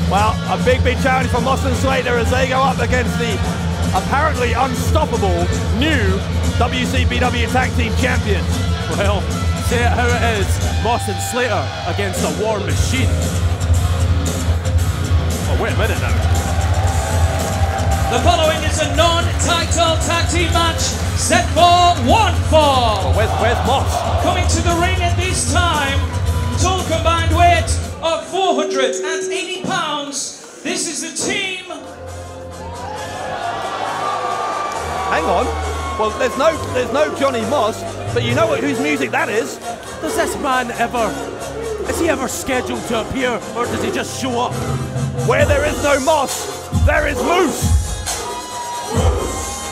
Well, a big challenge for Moss and Slater as they go up against the apparently unstoppable new WCPW Tag Team Champions. Well, say it how it is, Moss and Slater against the War Machine. Oh, wait a minute now. The following is a non-title tag team match set for one fall. Oh, where's Moss? Coming to the ring at this time, total combined weight of 480 pounds. This is the team. Hang on. Well, there's no Johnny Moss, but you know whose music that is? Does this man is he ever scheduled to appear, or does he just show up? Where there is no Moss, there is Moose.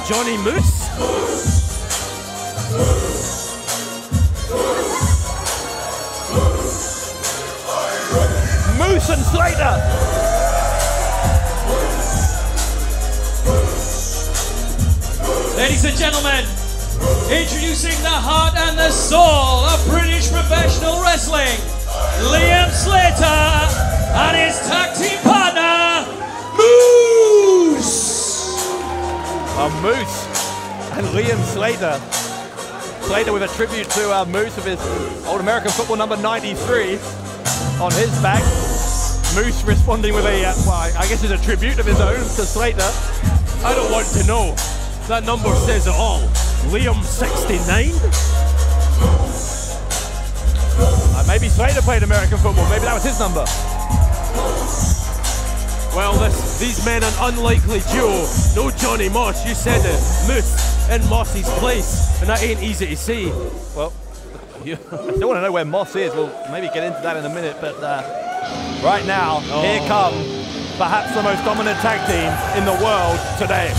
Johnny Moose? Moose and Slater. Ladies and gentlemen, introducing the heart and the soul of British professional wrestling, Liam Slater and his tag team partner, Moose. Moose and Liam Slater. Slater with a tribute to Moose with his old American football number 93 on his back. Moose responding with a, well, I guess it's a tribute of his own to Slater. I don't want to know. That number says it all. Liam 69? Maybe Slater played American football. Maybe that was his number. Well, these men an unlikely duo. No Johnny Moss, you said it. Moose in Moss's place, and that ain't easy to see. Well, you don't want to know where Moss is. We'll maybe get into that in a minute, but right now, here come perhaps the most dominant tag team in the world today.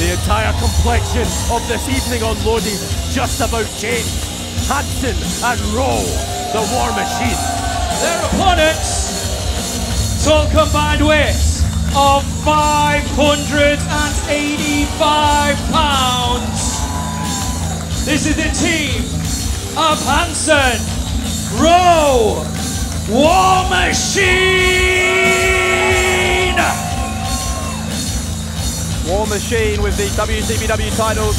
The entire complexion of this evening on Loaded just about changed. Hanson and Rowe, the War Machine. Their opponents, total combined weight of 585 pounds. This is the team of Hanson, Rowe, War Machine. War Machine with the WCPW titles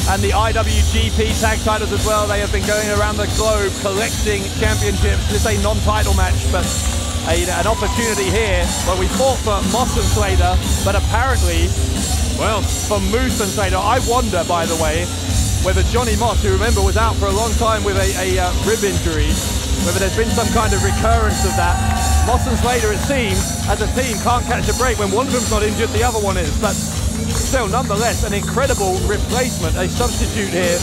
and the IWGP tag titles as well. They have been going around the globe collecting championships. This is a non-title match, but an opportunity here where we fought for Moss and Slater, but apparently, well, for Moose and Slater. I wonder, by the way, whether Johnny Moss, who remember was out for a long time with a rib injury, whether there's been some kind of recurrence of that. Moss and Slater, it seems, as a team, can't catch a break. When one of them's not injured, the other one is. But still, nonetheless, an incredible replacement, a substitute here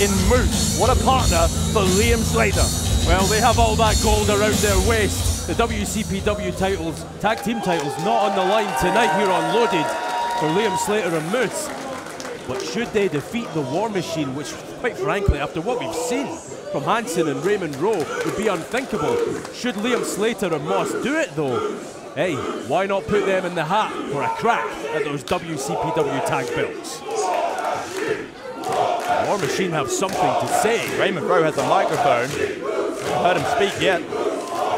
in Moose. What a partner for Liam Slater. Well, they have all that gold around their waist. The WCPW titles, tag team titles, not on the line tonight here on Loaded for Liam Slater and Moose. But should they defeat the War Machine, which, quite frankly, after what we've seen from Hanson and Raymond Rowe, would be unthinkable. Should Liam Slater and Moss do it, though? Hey, why not put them in the hat for a crack at those WCPW tag belts? The War Machine have something to say. Raymond Rowe has a microphone. Haven't heard him speak yet.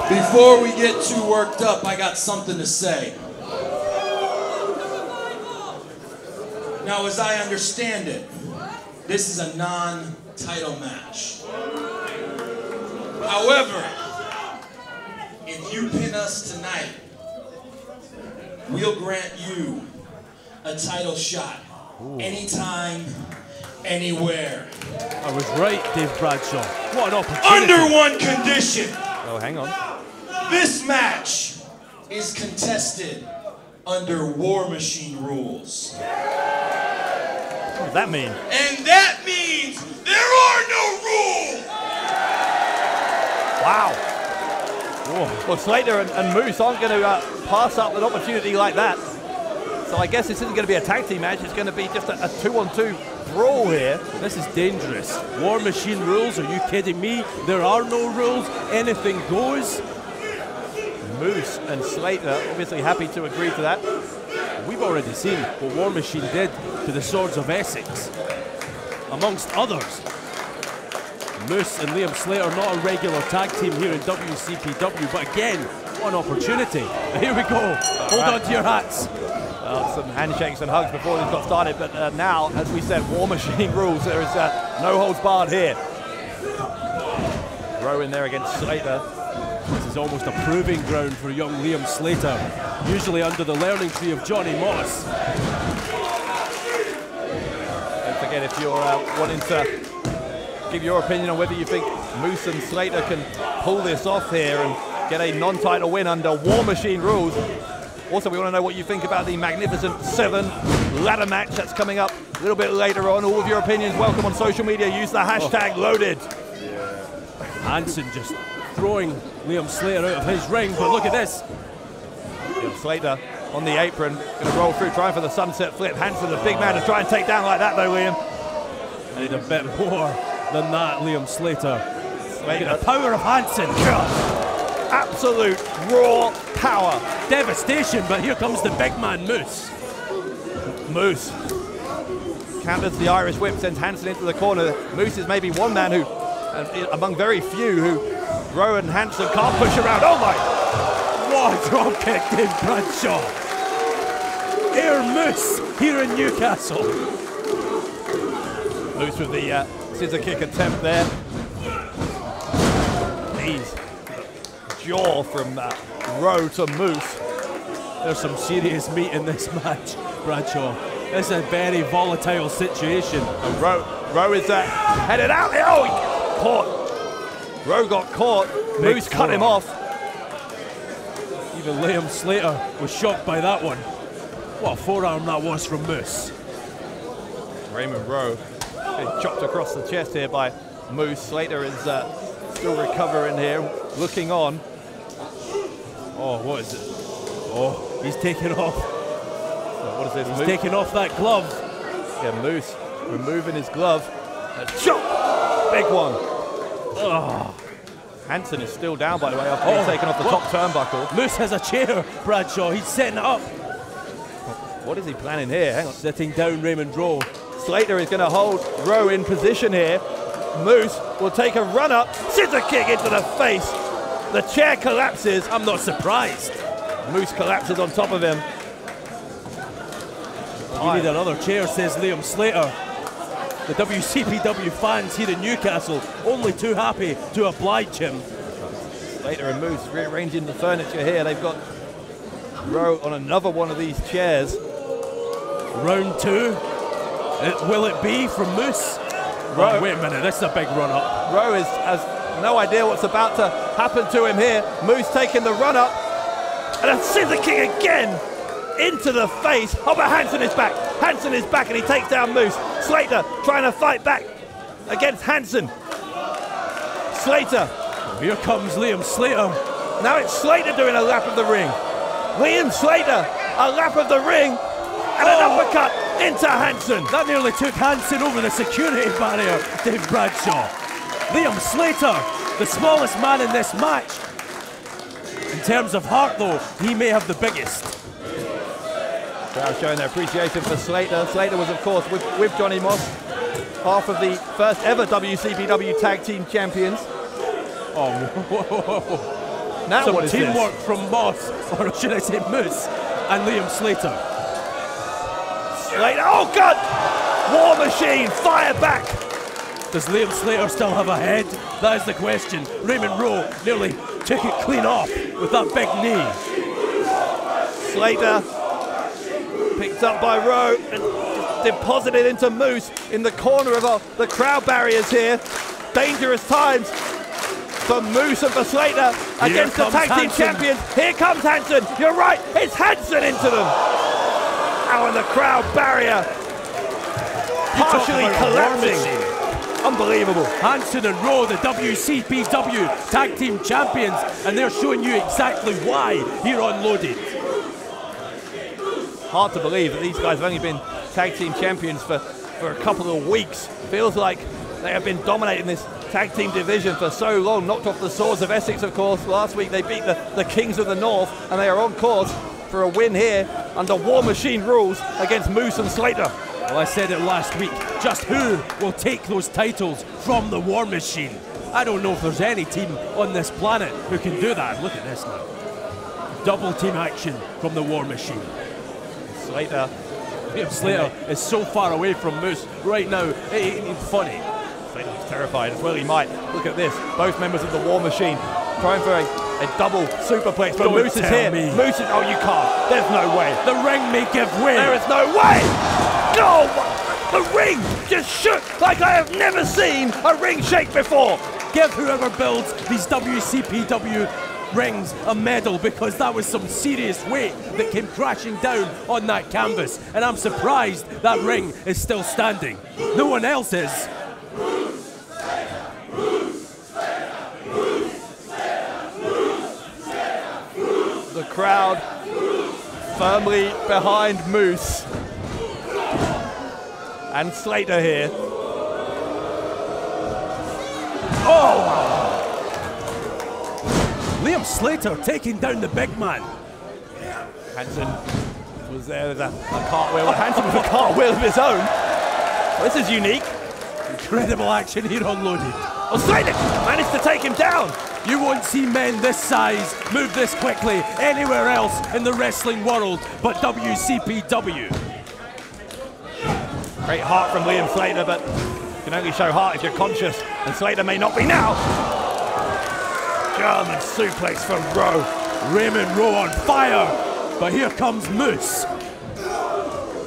Before we get too worked up, I got something to say. Now, as I understand it, this is a non-title match. However, if you pin us tonight, we'll grant you a title shot. Anytime, anywhere. I was right, Dave Bradshaw. What an opportunity. Under one condition. Oh, hang on. This match is contested under War Machine rules. What does that mean? And that means there are no rules! Wow. Whoa. Well, Slater and Moose aren't going to pass up an opportunity like that. So I guess this isn't going to be a tag team match. It's going to be just a 2-on-2 brawl here. This is dangerous. War Machine rules? Are you kidding me? There are no rules. Anything goes. Moose and Slater obviously happy to agree to that. We've already seen what War Machine did to the Swords of Essex, amongst others. Moose and Liam Slater, not a regular tag team here in WCPW, but again, what an opportunity. Here we go. Hold on to your hats. Some handshakes and hugs before this got started, but now, as we said, War Machine rules. There is no holds barred here. Rowe in there against Slater. This is almost a proving ground for young Liam Slater, usually under the learning tree of Johnny Moss. Don't forget, if you're wanting to give your opinion on whether you think Moose and Slater can pull this off here and get a non-title win under War Machine rules. Also, we want to know what you think about the Magnificent 7 ladder match that's coming up a little bit later on. All of your opinions welcome on social media. Use the hashtag loaded. Hansen just throwing Liam Slater out of his ring, but look at this. Slater on the apron, going to roll through, trying for the sunset flip. Hansen, the big man, to try and take down like that though, Liam. I need a bit more than that, Liam Slater. Look at the power of Hansen. Absolute raw power. Devastation, but here comes the big man, Moose. Moose counters the Irish whip, sends Hansen into the corner. Moose is maybe one man who, among very few, who Rowe and Hansen can't push around. Oh my! What a drop kick, Dave Bradshaw. Air Moose here in Newcastle. Moose with the scissor kick attempt there. Knees. Jaw from Rowe to Moose. There's some serious meat in this match, Bradshaw. This is a very volatile situation. And Rowe is headed out. Oh, he caught. Rowe got caught. Moose cut him off. Even Liam Slater was shocked by that one. What a forearm that was from Moose. Raymond Rowe chopped across the chest here by Moose. Slater is still recovering here, looking on. Oh, what is it? Oh, he's taking off. What is this? He's taking off that glove. Yeah, Moose removing his glove. A chop! Big one. Oh. Hansen is still down, by the way, after being taken off the top turnbuckle. Moose has a chair, Bradshaw. He's setting it up. What is he planning here? Hang on. Sitting down Raymond Rowe. Slater is going to hold Rowe in position here. Moose will take a run up, scissor kick into the face. The chair collapses. I'm not surprised. Moose collapses on top of him. You need another chair, says Liam Slater. The WCPW fans here in Newcastle only too happy to oblige him. Slater and Moose rearranging the furniture here. They've got Rowe on another one of these chairs. Round 2. Will it be from Moose? Rowe, oh, wait a minute, this is a big run up. Rowe has no idea what's about to happen to him here. Moose taking the run up. And a scissor kick again into the face. Oh, but Hansen is back. Hansen is back and he takes down Moose. Slater trying to fight back against Hansen. Slater. Here comes Liam Slater. Now it's Slater doing a lap of the ring. Liam Slater, a lap of the ring and an uppercut into Hansen. That nearly took Hansen over the security barrier, Dave Bradshaw. Liam Slater, the smallest man in this match. In terms of heart, though, he may have the biggest. Crowd showing their appreciation for Slater. Slater was, of course, with Johnny Moss, half of the first ever WCPW Tag Team Champions. Oh, whoa. Now some what is teamwork this? from Moss, or should I say Moose, and Liam Slater. Slater, oh God! War Machine, fire back! Does Liam Slater still have a head? That is the question. Raymond Rowe nearly took it clean off with that big knee. Slater picked up by Rowe and deposited into Moose in the corner of the crowd barriers here. Dangerous times for Moose and for Slater against the tag team champions. Here comes Hansen. You're right, it's Hansen into them. Now in the crowd barrier, partially collapsing. Unbelievable. Hansen and Rowe, the WCPW Tag Team Champions, and they're showing you exactly why here on Loaded. Hard to believe that these guys have only been Tag Team Champions for a couple of weeks. Feels like they have been dominating this Tag Team division for so long. Knocked off the Swords of Essex, of course. Last week they beat the Kings of the North, and they are on course for a win here under War Machine rules against Moose and Slater. Well, I said it last week. just who will take those titles from the War Machine. I don't know if there's any team on this planet who can do that. Look at this now. Double team action from the War Machine. Slater. Slater is so far away from Moose right now. It's funny. Slater's terrified as well. He might. Look at this. Both members of the War Machine trying for a double superplex. But Moose is here. Moose is. Oh, you can't. There's no way. The ring may give way. There is no way. No. The ring just shook like I have never seen a ring shake before. Give whoever builds these WCPW rings a medal, because that was some serious weight that came crashing down on that canvas, and I'm surprised that ring is still standing. No one else is. The crowd firmly behind Moose and Slater here. Oh! Liam Slater taking down the big man. Hansen was there with a cartwheel. Hansen with a cartwheel of his own. This is unique. Incredible action here on Loaded. Oh, Slater managed to take him down. You won't see men this size move this quickly anywhere else in the wrestling world but WCPW. Great heart from Liam Slater, but you can only show heart if you're conscious, and Slater may not be now. German suplex from Rowe. Raymond Rowe on fire, but here comes Moose.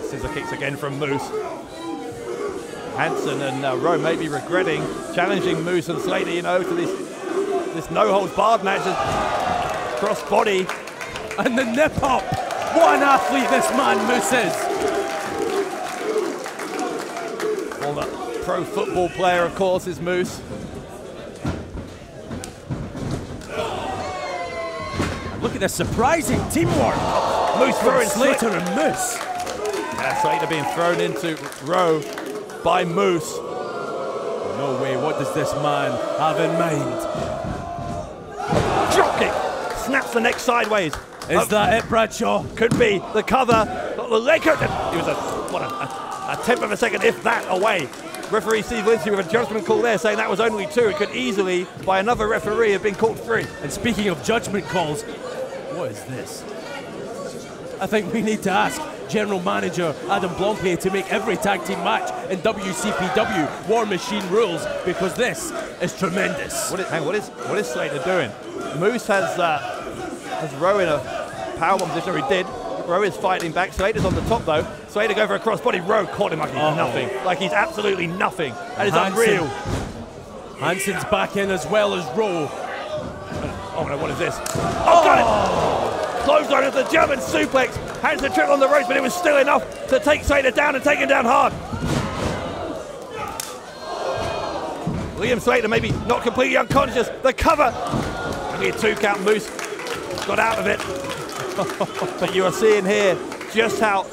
Scissor kicks again from Moose. Hansen and Rowe may be regretting challenging Moose and Slater, you know, to this no-holds-barred match. Cross body. And the nip up. What an athlete this man Moose is. Former pro football player, of course, is Moose. Look at the surprising teamwork. Moose throwing Slater and Moose. Yeah, Slater being thrown into Rowe by Moose. No way, what does this man have in mind? Drop kick. Snaps the neck sideways. Is that it, Bradshaw? Could be the cover. Got the leg hook. It was a tenth of a second, if that, away. Referee Steve Lindsay with a judgment call there, saying that was only 2. It could easily, by another referee, have been called 3. And speaking of judgment calls, what is this? I think we need to ask General Manager Adam Blompe to make every tag team match in WCPW War Machine rules, because this is tremendous. What is Slater doing? Moose has Rowe in a powerbomb position, or he did. Rowe is fighting back. Slater's on the top though. Slater go for a crossbody. Rowe caught him like he's nothing. Like he's absolutely nothing. That is unreal. Hansen's back in as well as Rowe. Oh no, what is this? Oh, got it! Clothesline of the German suplex. Hansen tripped on the ropes, but it was still enough to take Slater down and take him down hard. Liam Slater maybe not completely unconscious. The cover. Only a 2 count. Moose got out of it. But you are seeing here just how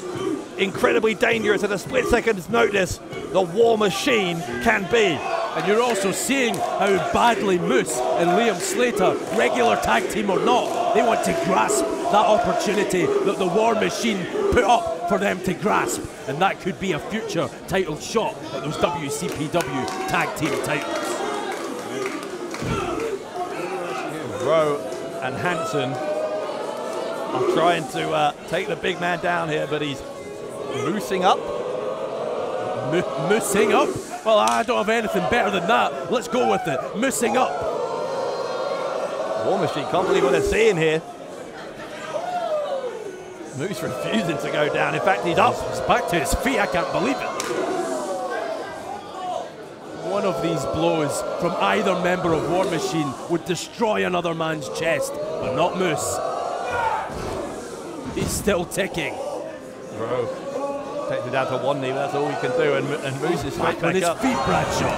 incredibly dangerous at a split second's notice the War Machine can be. And you're also seeing how badly Moose and Liam Slater, regular tag team or not, they want to grasp that opportunity that the War Machine put up for them to grasp. And that could be a future title shot at those WCPW tag team titles. Rowe and Hansen are trying to take the big man down here, but he's moosing up. Moosing up? Well, I don't have anything better than that. Let's go with it. Moosing up. War Machine can't believe what they're seeing here. Moose refusing to go down. In fact, he's up. He's back to his feet. I can't believe it. One of these blows from either member of War Machine would destroy another man's chest, but not Moose. He's still ticking. Rowe takes it down to 1 knee, but that's all he can do, and Moose is straight back on his up. feet, Bradshaw.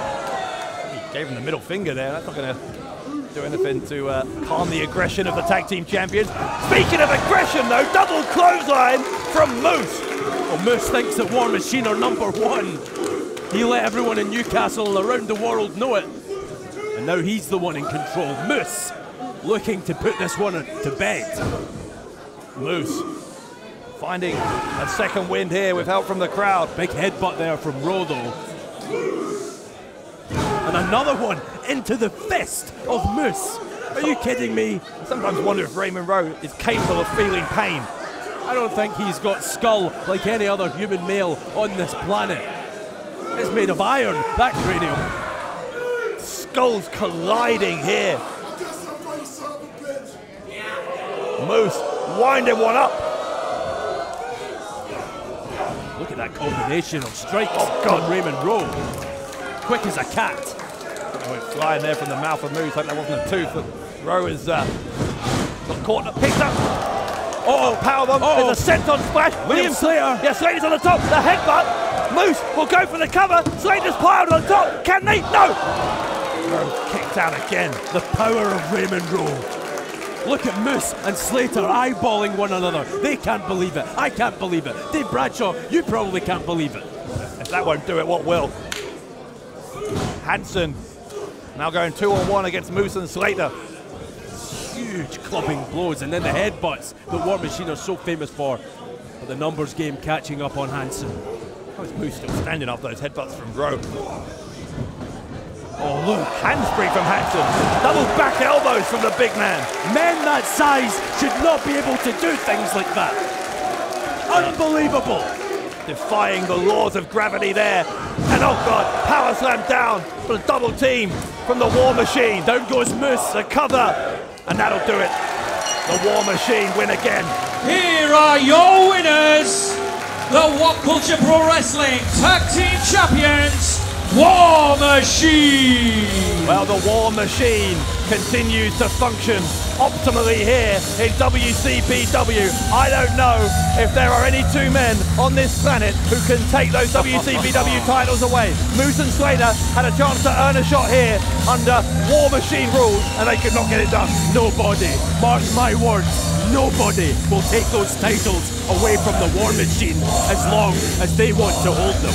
He gave him the middle finger there. That's not going to do anything to calm the aggression of the tag team champions. Speaking of aggression, though, double clothesline from Moose. Well, Moose thinks that War Machine are #1. He let everyone in Newcastle and around the world know it. And now he's the one in control. Moose looking to put this one to bed. Moose finding a second wind here with help from the crowd. Big headbutt there from Rowe, though. And another one into the fist of Moose. Are you kidding me? I sometimes wonder if Raymond Rowe is capable of feeling pain. I don't think he's got skull like any other human male on this planet. It's made of iron, that cranium. Skulls colliding here. Moose winding one up. Look at that combination of strikes on Raymond Rowe. Quick as a cat. Went flying there from the mouth of Moose, like that wasn't a tooth, but Rowe is got caught and picked up. Oh, powerbomb. There's a senton splash. Liam Slater. Yeah, Slater's on the top. The headbutt. Moose will go for the cover. Slater's piled on top. Can they? No. Rowe kicked out again. The power of Raymond Rowe. Look at Moose and Slater eyeballing one another. They can't believe it. I can't believe it. Dave Bradshaw, you probably can't believe it. If that won't do it, what will? Hansen now going 2-on-1 against Moose and Slater. Huge clubbing blows, and then the headbutts that War Machine are so famous for. But the numbers game catching up on Hansen. How is Moose still standing off those headbutts from Rowe? Oh, look. Handspring from Hansen. Double back elbows from the big man. Men that size should not be able to do things like that. Unbelievable. Defying the laws of gravity there. And oh God, power slam down for the double team from the War Machine. Down goes Moose. The cover, and that'll do it. The War Machine win again. Here are your winners, the What Culture Pro Wrestling Tag Team Champions, War Machine! Well, the War Machine continues to function optimally here in WCPW. I don't know if there are any two men on this planet who can take those WCPW titles away. Moose and Slater had a chance to earn a shot here under War Machine rules, and they could not get it done. Nobody, mark my words, nobody will take those titles away from the War Machine as long as they want to hold them.